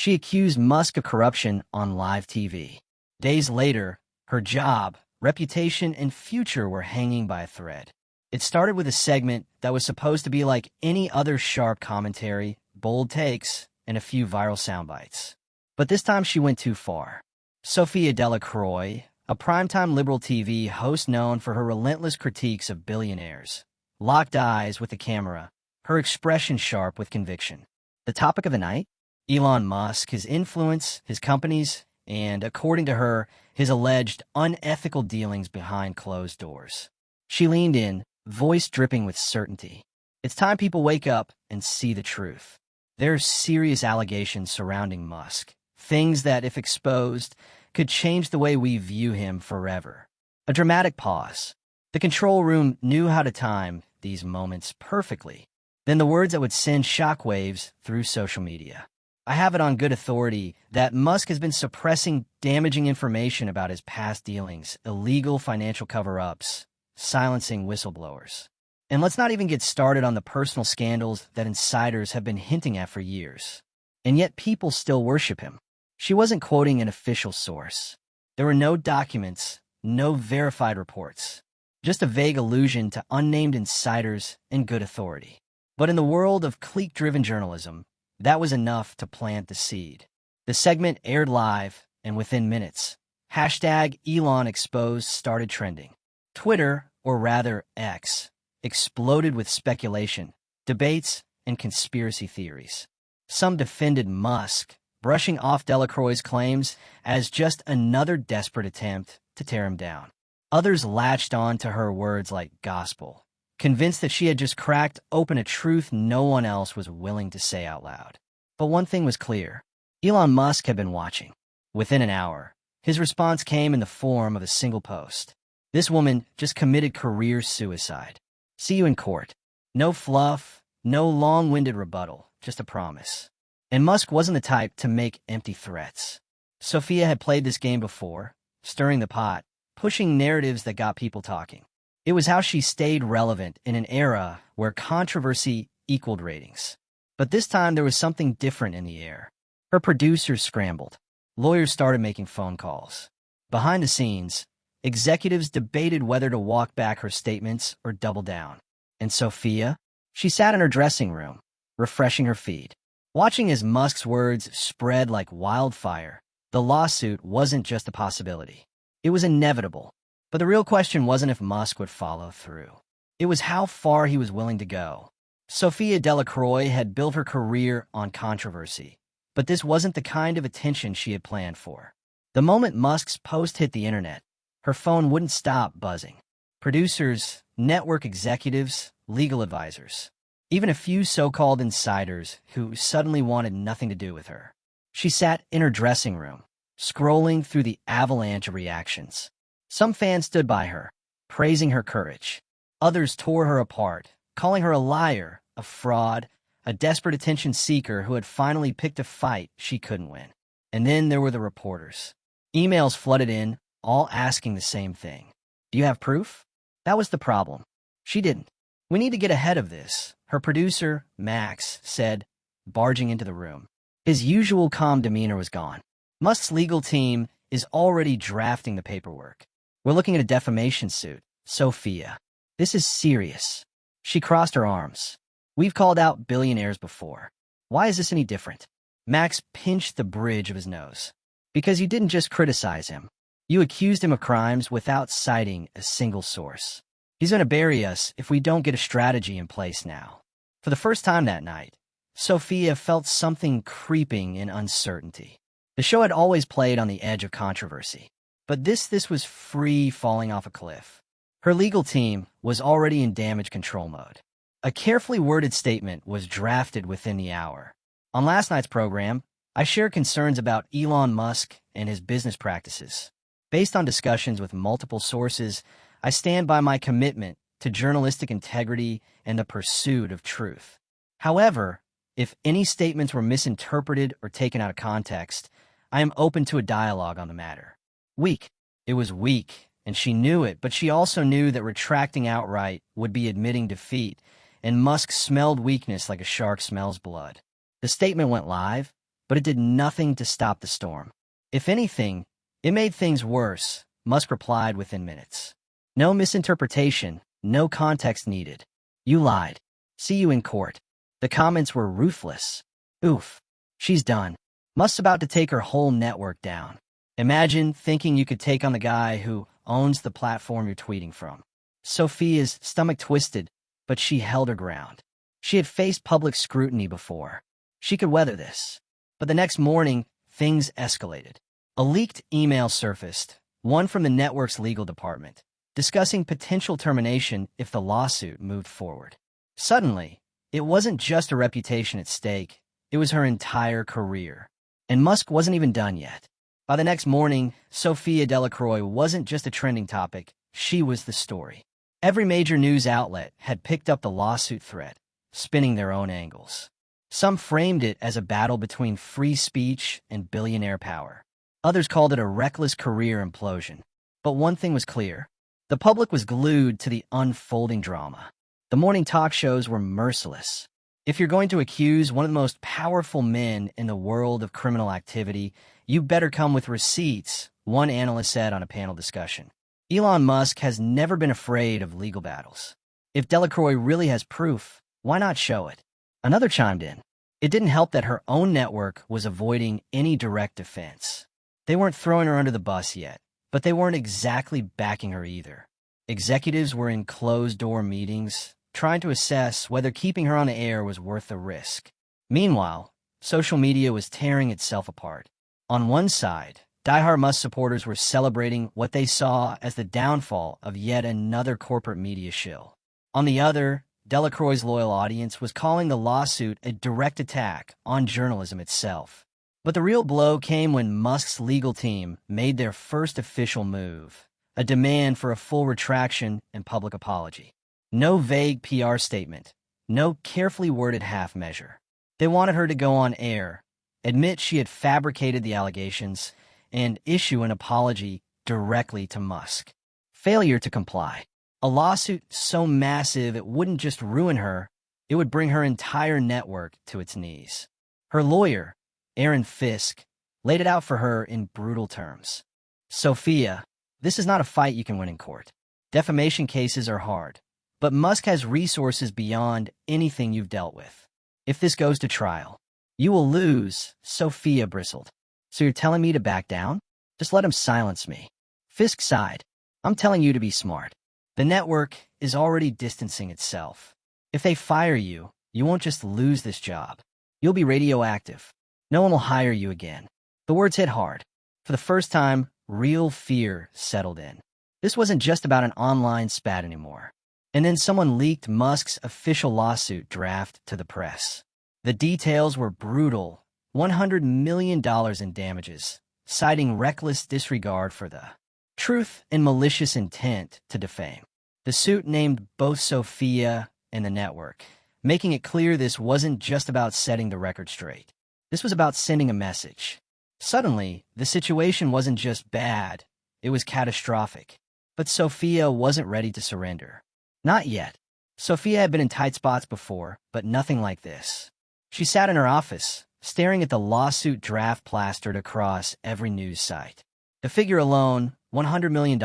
She accused Musk of corruption on live TV. Days later, her job, reputation, and future were hanging by a thread. It started with a segment that was supposed to be like any other sharp commentary, bold takes, and a few viral soundbites. But this time she went too far. Sophia Delacroix, a primetime liberal TV host known for her relentless critiques of billionaires, locked eyes with the camera, her expression sharp with conviction. The topic of the night? Elon Musk, his influence, his companies, and, according to her, his alleged unethical dealings behind closed doors. She leaned in, voice dripping with certainty. It's time people wake up and see the truth. There are serious allegations surrounding Musk, things that, if exposed, could change the way we view him forever. A dramatic pause. The control room knew how to time these moments perfectly. Then the words that would send shockwaves through social media. I have it on good authority that Musk has been suppressing damaging information about his past dealings, illegal financial cover-ups, silencing whistleblowers. And let's not even get started on the personal scandals that insiders have been hinting at for years. And yet people still worship him. She wasn't quoting an official source. There were no documents, no verified reports, just a vague allusion to unnamed insiders and good authority. But in the world of clique-driven journalism, that was enough to plant the seed. The segment aired live, and within minutes, #ElonExposed started trending. Twitter, or rather X, exploded with speculation, debates, and conspiracy theories. Some defended Musk, brushing off Delacroix's claims as just another desperate attempt to tear him down. Others latched on to her words like gospel, convinced that she had just cracked open a truth no one else was willing to say out loud. But one thing was clear. Elon Musk had been watching. Within an hour, his response came in the form of a single post. This woman just committed career suicide. See you in court. No fluff, no long-winded rebuttal, just a promise. And Musk wasn't the type to make empty threats. Sophia had played this game before, stirring the pot, pushing narratives that got people talking. It was how she stayed relevant in an era where controversy equaled ratings. But this time there was something different in the air. Her producers scrambled. Lawyers started making phone calls. Behind the scenes, executives debated whether to walk back her statements or double down. And Sophia? She sat in her dressing room, refreshing her feed. Watching as Musk's words spread like wildfire, the lawsuit wasn't just a possibility. It was inevitable. But the real question wasn't if Musk would follow through. It was how far he was willing to go. Sophia Delacroix had built her career on controversy, but this wasn't the kind of attention she had planned for. The moment Musk's post hit the internet, her phone wouldn't stop buzzing. Producers, network executives, legal advisors, even a few so-called insiders who suddenly wanted nothing to do with her. She sat in her dressing room, scrolling through the avalanche of reactions. Some fans stood by her, praising her courage. Others tore her apart, calling her a liar, a fraud, a desperate attention seeker who had finally picked a fight she couldn't win. And then there were the reporters. Emails flooded in, all asking the same thing. Do you have proof? That was the problem. She didn't. We need to get ahead of this, her producer, Max, said, barging into the room. His usual calm demeanor was gone. Musk's legal team is already drafting the paperwork. We're looking at a defamation suit. Sophia. This is serious. She crossed her arms. We've called out billionaires before. Why is this any different? Max pinched the bridge of his nose. Because you didn't just criticize him. You accused him of crimes without citing a single source. He's going to bury us if we don't get a strategy in place now. For the first time that night, Sophia felt something creeping in uncertainty. The show had always played on the edge of controversy. But this was free falling off a cliff. Her legal team was already in damage control mode. A carefully worded statement was drafted within the hour. On last night's program, I shared concerns about Elon Musk and his business practices. Based on discussions with multiple sources, I stand by my commitment to journalistic integrity and the pursuit of truth. However, if any statements were misinterpreted or taken out of context, I am open to a dialogue on the matter. Weak. It was weak, and she knew it, but she also knew that retracting outright would be admitting defeat, and Musk smelled weakness like a shark smells blood. The statement went live, but it did nothing to stop the storm. If anything, it made things worse, Musk replied within minutes. No misinterpretation, no context needed. You lied. See you in court. The comments were ruthless. Oof. She's done. Musk's about to take her whole network down. Imagine thinking you could take on the guy who owns the platform you're tweeting from. Sophia's stomach twisted, but she held her ground. She had faced public scrutiny before. She could weather this. But the next morning, things escalated. A leaked email surfaced, one from the network's legal department, discussing potential termination if the lawsuit moved forward. Suddenly, it wasn't just her reputation at stake, it was her entire career. And Musk wasn't even done yet. By the next morning, Sophia Delacroix wasn't just a trending topic, she was the story. Every major news outlet had picked up the lawsuit thread, spinning their own angles. Some framed it as a battle between free speech and billionaire power. Others called it a reckless career implosion. But one thing was clear. The public was glued to the unfolding drama. The morning talk shows were merciless. If you're going to accuse one of the most powerful men in the world of criminal activity, you better come with receipts, one analyst said on a panel discussion. Elon Musk has never been afraid of legal battles. If Delacroix really has proof, why not show it? Another chimed in. It didn't help that her own network was avoiding any direct defense. They weren't throwing her under the bus yet, but they weren't exactly backing her either. Executives were in closed-door meetings, trying to assess whether keeping her on the air was worth the risk. Meanwhile, social media was tearing itself apart. On one side, diehard Musk supporters were celebrating what they saw as the downfall of yet another corporate media shill. On the other, Delacroix's loyal audience was calling the lawsuit a direct attack on journalism itself. But the real blow came when Musk's legal team made their first official move, a demand for a full retraction and public apology. No vague PR statement, no carefully worded half measure. They wanted her to go on air, admit she had fabricated the allegations, and issue an apology directly to Musk. Failure to comply. A lawsuit so massive it wouldn't just ruin her, it would bring her entire network to its knees. Her lawyer, Aaron Fisk, laid it out for her in brutal terms. Sophia, this is not a fight you can win in court. Defamation cases are hard, but Musk has resources beyond anything you've dealt with. If this goes to trial, you will lose, Sophia bristled. So you're telling me to back down? Just let him silence me. Fisk sighed. I'm telling you to be smart. The network is already distancing itself. If they fire you, you won't just lose this job. You'll be radioactive. No one will hire you again. The words hit hard. For the first time, real fear settled in. This wasn't just about an online spat anymore. And then someone leaked Musk's official lawsuit draft to the press. The details were brutal. $100 million in damages, citing reckless disregard for the truth and malicious intent to defame. The suit named both Sophia and the network, making it clear this wasn't just about setting the record straight. This was about sending a message. Suddenly, the situation wasn't just bad, it was catastrophic. But Sophia wasn't ready to surrender. Not yet. Sophia had been in tight spots before, but nothing like this. She sat in her office, staring at the lawsuit draft plastered across every news site. The figure alone, $100 million,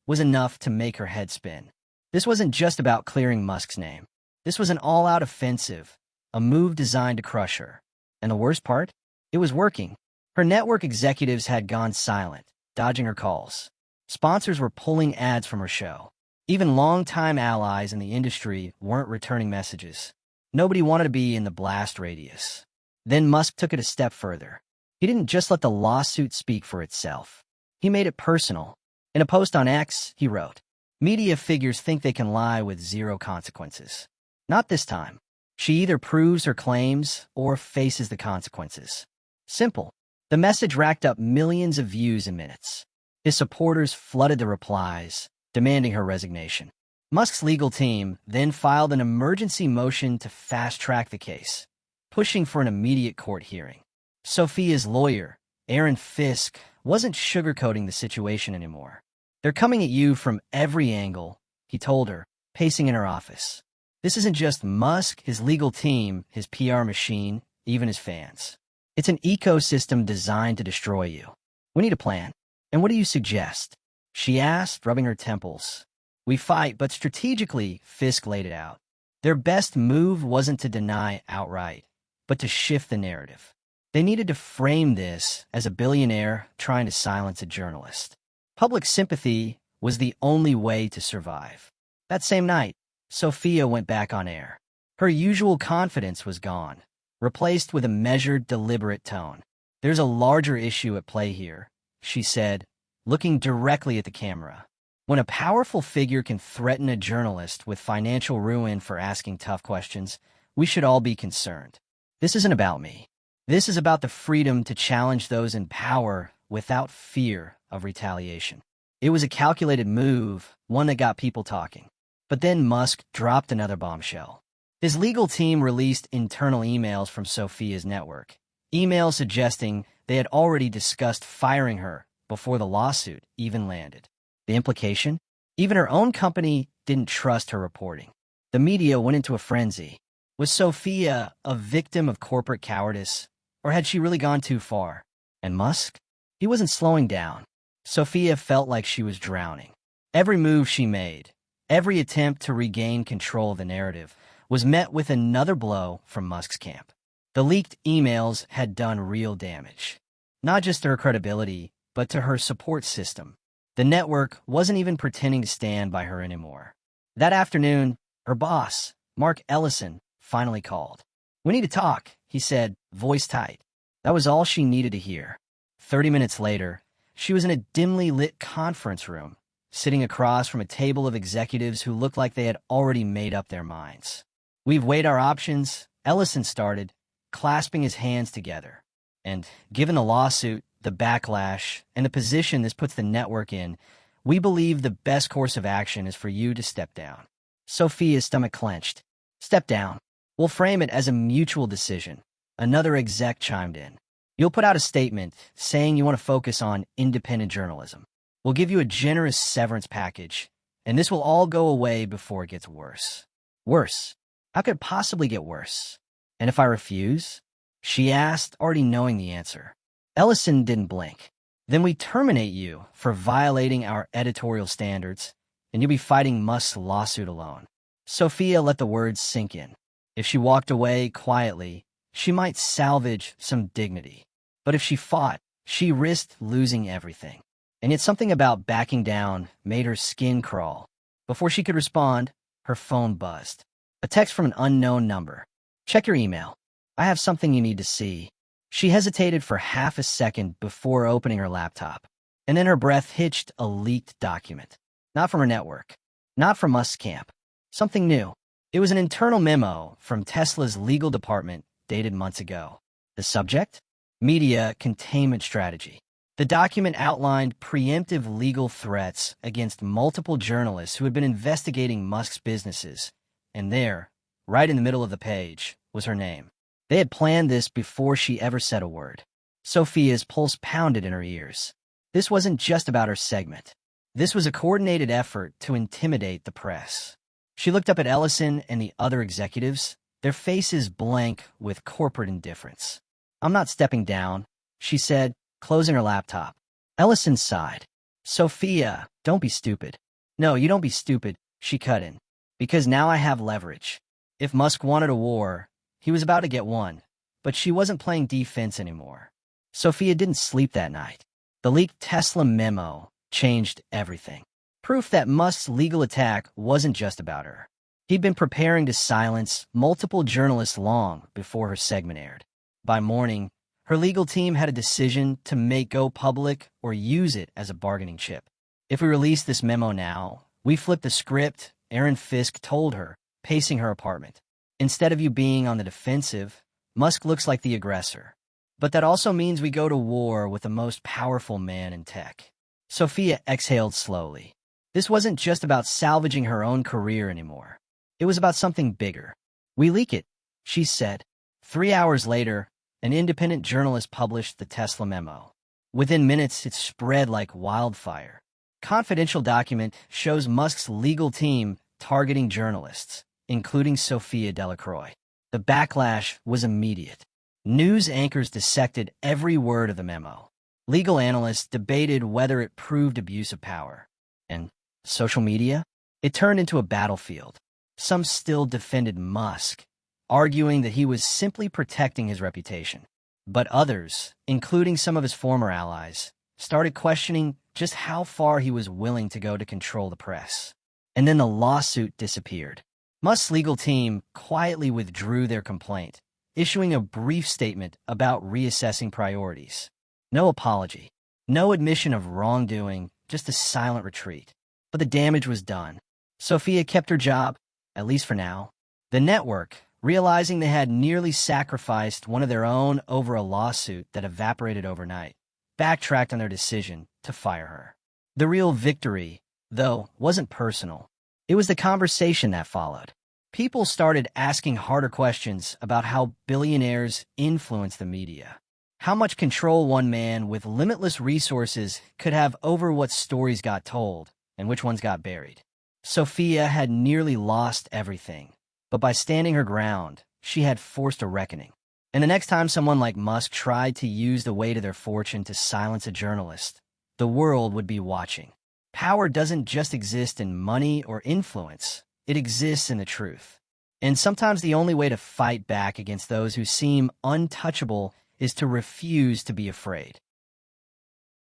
was enough to make her head spin. This wasn't just about clearing Musk's name. This was an all-out offensive, a move designed to crush her. And the worst part? It was working. Her network executives had gone silent, dodging her calls. Sponsors were pulling ads from her show. Even longtime allies in the industry weren't returning messages. Nobody wanted to be in the blast radius. Then Musk took it a step further. He didn't just let the lawsuit speak for itself. He made it personal. In a post on X, he wrote, "Media figures think they can lie with zero consequences. Not this time. She either proves her claims or faces the consequences." Simple. The message racked up millions of views in minutes. His supporters flooded the replies, demanding her resignation. Musk's legal team then filed an emergency motion to fast-track the case, pushing for an immediate court hearing. Sophia's lawyer, Aaron Fisk, wasn't sugarcoating the situation anymore. "They're coming at you from every angle," he told her, pacing in her office. "This isn't just Musk, his legal team, his PR machine, even his fans. It's an ecosystem designed to destroy you. We need a plan. And what do you suggest? She asked, rubbing her temples. We fight, but strategically, Fisk laid it out. Their best move wasn't to deny outright, but to shift the narrative. They needed to frame this as a billionaire trying to silence a journalist. Public sympathy was the only way to survive. That same night, Sophia went back on air. Her usual confidence was gone, replaced with a measured, deliberate tone. There's a larger issue at play here, she said, looking directly at the camera. When a powerful figure can threaten a journalist with financial ruin for asking tough questions, we should all be concerned. This isn't about me. This is about the freedom to challenge those in power without fear of retaliation. It was a calculated move, one that got people talking. But then Musk dropped another bombshell. His legal team released internal emails from Sophia's network, emails suggesting they had already discussed firing her before the lawsuit even landed. The implication? Even her own company didn't trust her reporting. The media went into a frenzy. Was Sophia a victim of corporate cowardice, or had she really gone too far? And Musk? He wasn't slowing down. Sophia felt like she was drowning. Every move she made, every attempt to regain control of the narrative, was met with another blow from Musk's camp. The leaked emails had done real damage, not just to her credibility, but to her support system. The network wasn't even pretending to stand by her anymore. That afternoon, her boss, Mark Ellison, finally called. "We need to talk," he said, voice tight. That was all she needed to hear. 30 minutes later, she was in a dimly lit conference room, sitting across from a table of executives who looked like they had already made up their minds. "We've weighed our options," Ellison started, clasping his hands together. "And given the lawsuit, the backlash, and the position this puts the network in, we believe the best course of action is for you to step down." Sophia's stomach clenched. "Step down. We'll frame it as a mutual decision." Another exec chimed in. "You'll put out a statement saying you want to focus on independent journalism. We'll give you a generous severance package, and this will all go away before it gets worse." "Worse? How could it possibly get worse? And if I refuse?" she asked, already knowing the answer. Ellison didn't blink. "Then we terminate you for violating our editorial standards, and you'll be fighting Musk's lawsuit alone." Sophia let the words sink in. If she walked away quietly, she might salvage some dignity. But if she fought, she risked losing everything. And yet something about backing down made her skin crawl. Before she could respond, her phone buzzed. A text from an unknown number. "Check your email. I have something you need to see." She hesitated for half a second before opening her laptop, and then her breath hitched a leaked document. Not from her network. Not from Musk's camp. Something new. It was an internal memo from Tesla's legal department dated months ago. The subject? Media containment strategy. The document outlined preemptive legal threats against multiple journalists who had been investigating Musk's businesses, and there, right in the middle of the page, was her name. They had planned this before she ever said a word. Sophia's pulse pounded in her ears. This wasn't just about her segment. This was a coordinated effort to intimidate the press. She looked up at Ellison and the other executives, their faces blank with corporate indifference. "I'm not stepping down," she said, closing her laptop. Ellison sighed. "Sophia, don't be stupid." "No, you don't be stupid," she cut in. "Because now I have leverage. If Musk wanted a war, he was about to get one, but she wasn't playing defense anymore." Sophia didn't sleep that night. The leaked Tesla memo changed everything. Proof that Musk's legal attack wasn't just about her. He'd been preparing to silence multiple journalists long before her segment aired. By morning, her legal team had a decision to make go public or use it as a bargaining chip. "If we release this memo now, we flip the script," Aaron Fisk told her, pacing her apartment. "Instead of you being on the defensive, Musk looks like the aggressor. But that also means we go to war with the most powerful man in tech." Sophia exhaled slowly. This wasn't just about salvaging her own career anymore. It was about something bigger. "We leak it," she said. 3 hours later, an independent journalist published the Tesla memo. Within minutes, it spread like wildfire. Confidential document shows Musk's legal team targeting journalists, including Sophia Delacroix. The backlash was immediate. News anchors dissected every word of the memo. Legal analysts debated whether it proved abuse of power. And social media? It turned into a battlefield. Some still defended Musk, arguing that he was simply protecting his reputation. But others, including some of his former allies, started questioning just how far he was willing to go to control the press. And then the lawsuit disappeared. Musk's legal team quietly withdrew their complaint, issuing a brief statement about reassessing priorities. No apology, no admission of wrongdoing, just a silent retreat. But the damage was done. Sophia kept her job, at least for now. The network, realizing they had nearly sacrificed one of their own over a lawsuit that evaporated overnight, backtracked on their decision to fire her. The real victory, though, wasn't personal. It was the conversation that followed. People started asking harder questions about how billionaires influence the media. How much control one man with limitless resources could have over what stories got told and which ones got buried. Sophia had nearly lost everything, but by standing her ground, she had forced a reckoning. And the next time someone like Musk tried to use the weight of their fortune to silence a journalist, the world would be watching. Power doesn't just exist in money or influence, it exists in the truth. And sometimes the only way to fight back against those who seem untouchable is to refuse to be afraid.